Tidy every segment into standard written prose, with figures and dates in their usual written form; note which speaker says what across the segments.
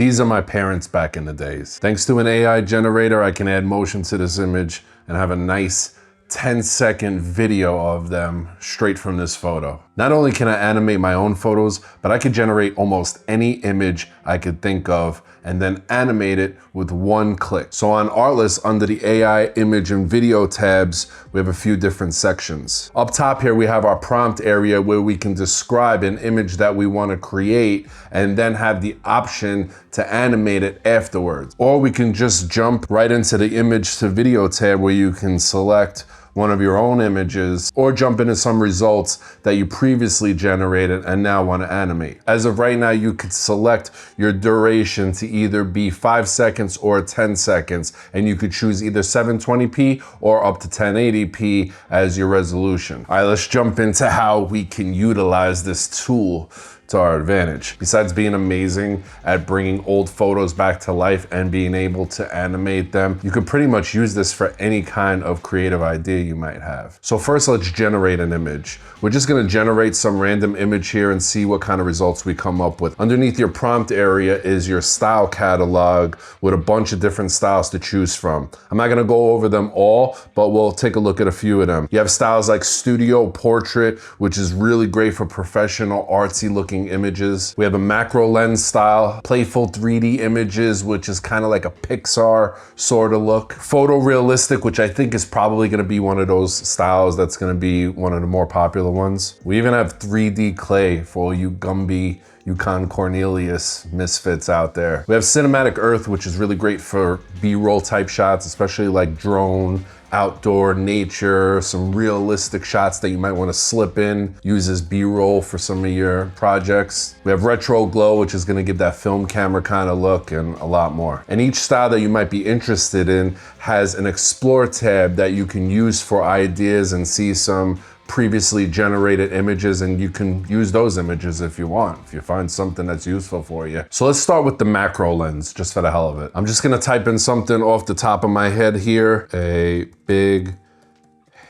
Speaker 1: These are my parents back in the days. Thanks to an AI generator, I can add motion to this image and have a nice 10-second video of them straight from this photo. Not only can I animate my own photos, but I could generate almost any image I could think of and then animate it with one click. So on Artlist, under the AI image and video tabs, we have a few different sections. Up top here, we have our prompt area where we can describe an image that we want to create and then have the option to animate it afterwards. Or we can just jump right into the image to video tab where you can select one of your own images or jump into some results that you previously generated and now want to animate. As of right now, you could select your duration to either be 5 seconds or 10 seconds, and you could choose either 720p or up to 1080p as your resolution. All right, let's jump into how we can utilize this tool to our advantage. Besides being amazing at bringing old photos back to life and being able to animate them, you could pretty much use this for any kind of creative idea you might have. So first, let's generate an image. We're just gonna generate some random image here and see what kind of results we come up with. Underneath your prompt area is your style catalog with a bunch of different styles to choose from. I'm not gonna go over them all, but we'll take a look at a few of them. You have styles like studio portrait, which is really great for professional, artsy looking images. We have a macro lens style, playful 3D images, which is kind of like a Pixar sort of look. Photorealistic, which I think is probably going to be one of those styles that's going to be one of the more popular ones. We even have 3D clay for all you Gumby, Yukon Cornelius misfits out there. We have cinematic earth, which is really great for B-roll type shots, especially like drone, outdoor, nature, some realistic shots that you might want to slip in, use as B-roll for some of your projects. We have retro glow, which is going to give that film camera kind of look, and a lot more. And each style that you might be interested in has an explore tab that you can use for ideas and see some previously generated images, and you can use those images if you want, if you find something that's useful for you. So let's start with the macro lens, just for the hell of it. I'm just gonna type in something off the top of my head here. A big,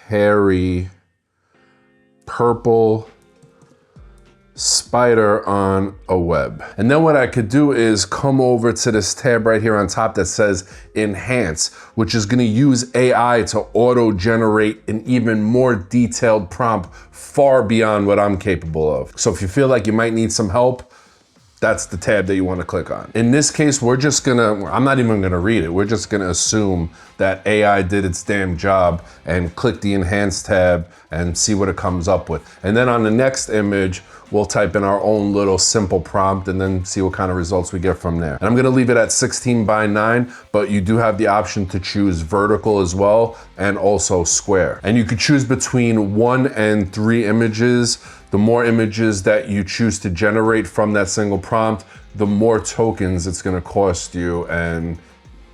Speaker 1: hairy, purple spider on a web. And then what I could do is come over to this tab right here on top that says enhance, which is gonna use AI to auto-generate an even more detailed prompt far beyond what I'm capable of. So if you feel like you might need some help, that's the tab that you want to click on. In this case, I'm not even gonna read it. We're just gonna assume that AI did its damn job and click the enhance tab and see what it comes up with. And then on the next image, we'll type in our own little simple prompt and then see what kind of results we get from there. And I'm gonna leave it at 16:9, but you do have the option to choose vertical as well and also square. And you could choose between 1 and 3 images. The more images that you choose to generate from that single prompt, the more tokens it's gonna cost you, and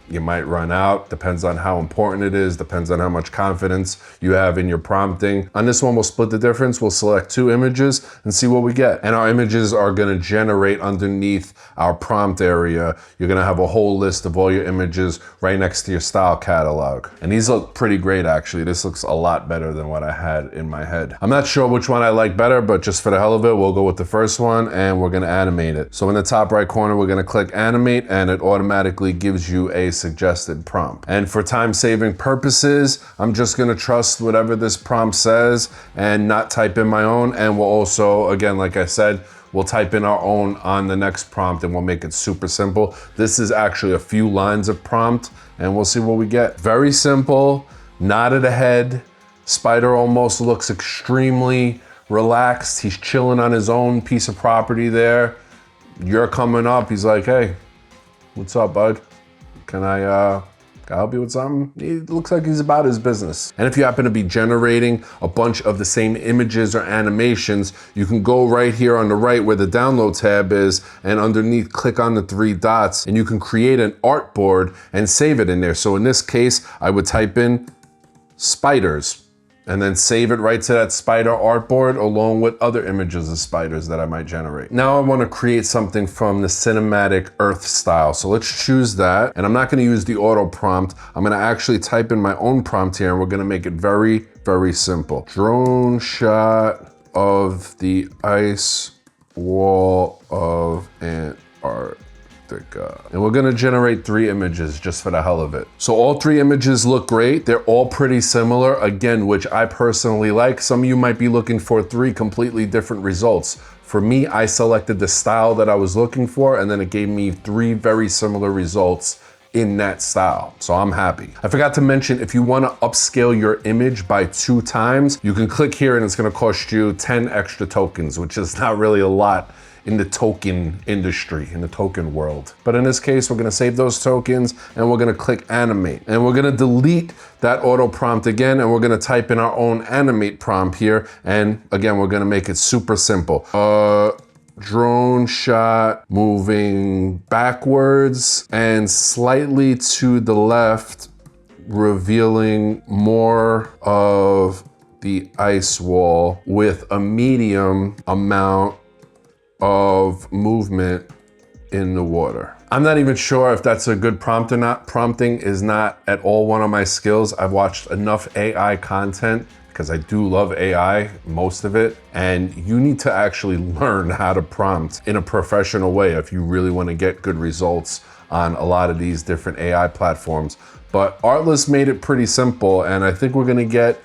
Speaker 1: you might run out, depends on how important it is, depends on how much confidence you have in your prompting. On this one, we'll split the difference. We'll select 2 images and see what we get. And our images are gonna generate underneath our prompt area. You're gonna have a whole list of all your images right next to your style catalog. And these look pretty great, actually. This looks a lot better than what I had in my head. I'm not sure which one I like better, but just for the hell of it, we'll go with the first one and we're gonna animate it. So in the top right corner, we're gonna click animate, and it automatically gives you a suggested prompt. And for time-saving purposes, I'm just gonna trust whatever this prompt says and not type in my own. And we'll also, again, like I said, we'll type in our own on the next prompt and we'll make it super simple. This is actually a few lines of prompt and we'll see what we get. Very simple, nodded ahead. Spider almost looks extremely relaxed. He's chilling on his own piece of property there. You're coming up, he's like, hey, what's up, bud? Can I help you with something? He looks like he's about his business. And if you happen to be generating a bunch of the same images or animations, you can go right here on the right where the download tab is, and underneath click on the 3 dots, and you can create an artboard and save it in there. So in this case, I would type in spiders and then save it right to that spider artboard along with other images of spiders that I might generate. Now I want to create something from the cinematic earth style. So let's choose that. And I'm not going to use the auto prompt. I'm going to actually type in my own prompt here, and we're going to make it very, very simple. Drone shot of the ice wall of Antarctica. And we're gonna generate 3 images just for the hell of it. So all 3 images look great. They're all pretty similar, again, which I personally like. Some of you might be looking for 3 completely different results. For me, I selected the style that I was looking for, and then it gave me 3 very similar results in that style. So I'm happy. I forgot to mention, if you wanna upscale your image by 2 times, you can click here and it's gonna cost you 10 extra tokens, which is not really a lot in the token industry, in the token world. But in this case, we're gonna save those tokens and we're gonna click animate. And we're gonna delete that auto prompt again, and we're gonna type in our own animate prompt here. And again, we're gonna make it super simple. Drone shot moving backwards and slightly to the left, revealing more of the ice wall with a medium amount of movement in the water. I'm not even sure if that's a good prompt or not. Prompting is not at all one of my skills. I've watched enough AI content because I do love AI, most of it, and you need to actually learn how to prompt in a professional way if you really want to get good results on a lot of these different AI platforms. But Artlist made it pretty simple, and I think we're gonna get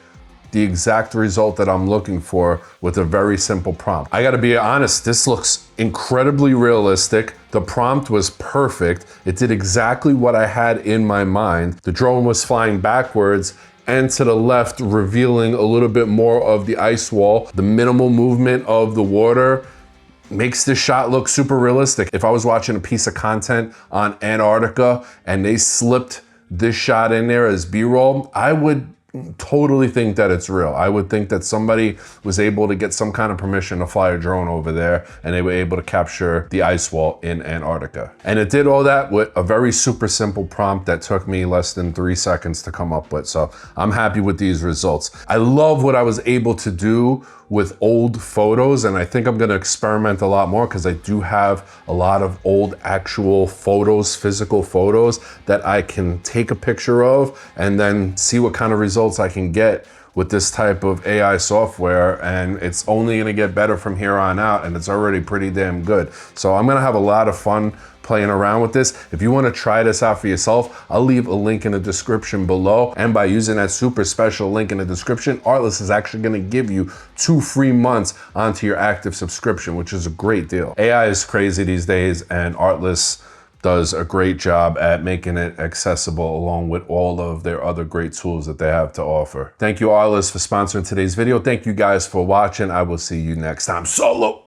Speaker 1: the exact result that I'm looking for with a very simple prompt. I gotta be honest, this looks incredibly realistic. The prompt was perfect. It did exactly what I had in my mind. The drone was flying backwards and to the left, revealing a little bit more of the ice wall. The minimal movement of the water makes this shot look super realistic. If I was watching a piece of content on Antarctica and they slipped this shot in there as B-roll, I would totally think that it's real. I would think that somebody was able to get some kind of permission to fly a drone over there and they were able to capture the ice wall in Antarctica. And it did all that with a very super simple prompt that took me less than 3 seconds to come up with. So I'm happy with these results. I love what I was able to do with old photos, and I think I'm gonna experiment a lot more because I do have a lot of old actual photos, physical photos that I can take a picture of and then see what kind of results I can get with this type of AI software, and it's only gonna get better from here on out, and it's already pretty damn good. So I'm gonna have a lot of fun playing around with this. If you wanna try this out for yourself, I'll leave a link in the description below, and by using that super special link in the description, Artlist is actually gonna give you 2 free months onto your active subscription, which is a great deal. AI is crazy these days, and Artlist does a great job at making it accessible along with all of their other great tools that they have to offer. Thank you, Artlist, for sponsoring today's video. Thank you guys for watching. I will see you next time. Solo!